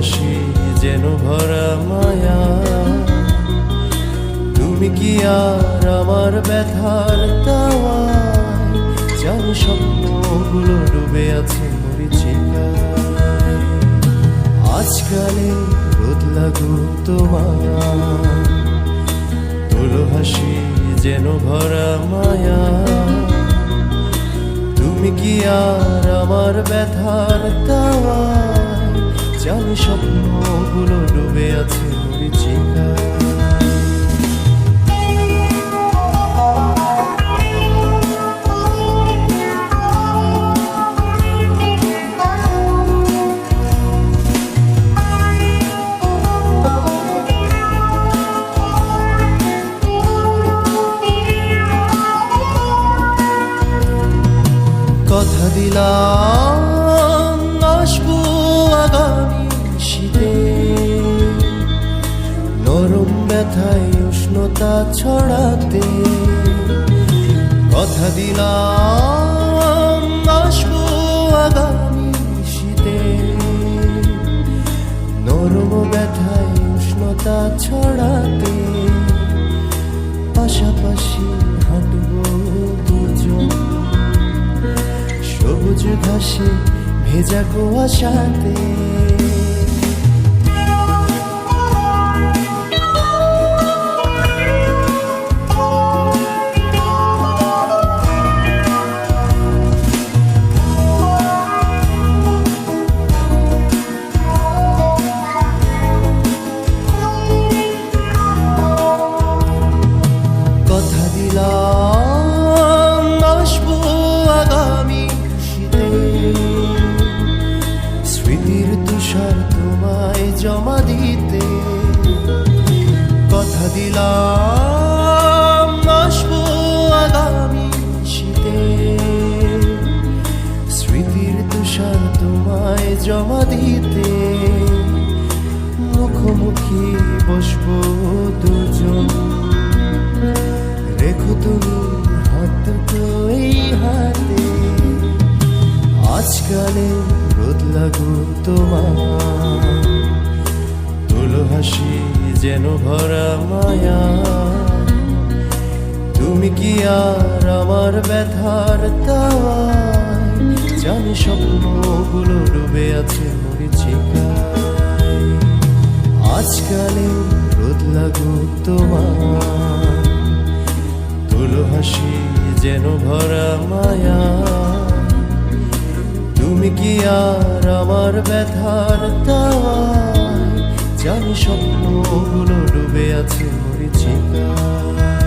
হাসি যেন ভরা মায়া। তুমি কি আর আমার ব্যথার তাওয়ায়? জানি স্বপ্নগুলো ডুবে আছে মরিচিকায়। আজকালে রোদ লাগু তোমার, তোলো হাসি যেন ভরা মায়া। তুমি কি আর আমার ব্যথার তাওয়ায়? জানি স্বপ্নগুলো ডুবে আছে মরিচিকায়। কথা দিলাম আসবো আগামী শীতে, নরম ব্যথায় উষ্ণতা ছড়াতে। কথা দিলাম আসবো আগামী শীতে, নরম ব্যথায় উষ্ণতা ছড়াতে। পাশাপাশি হাঁটবো দুজন, সবুজ ঘাসে ভেজা কুয়াশাতে। কথা দিলাম আসবো আগামী শীতে, স্মৃতির তুষার তোমায় জমা দিতে। কথা দিলাম আসবো আগামী শীতে, স্মৃতির তুষার তোমায় জমা দিতে। মুখোমুখি বসবো দুজন, রেখো তুমি হাত দুটো এই হাতে। আজকালে রোদ লাগু তোমার, তোলো হাসি যেন ভরা মায়া। তুমি কি আর আমার ব্যথার তাওয়ায়? জানি স্বপ্নগুলো ডুবে আছে মরিচিকায়। আজকালে রোদ লাগু তোমার, তোলো হাসি যেন ভরা মায়া। তুমি কি আর আমার ব্যথার তাওয়ায়? জানি স্বপ্নগুলো ডুবে আছে মরিচিকায়।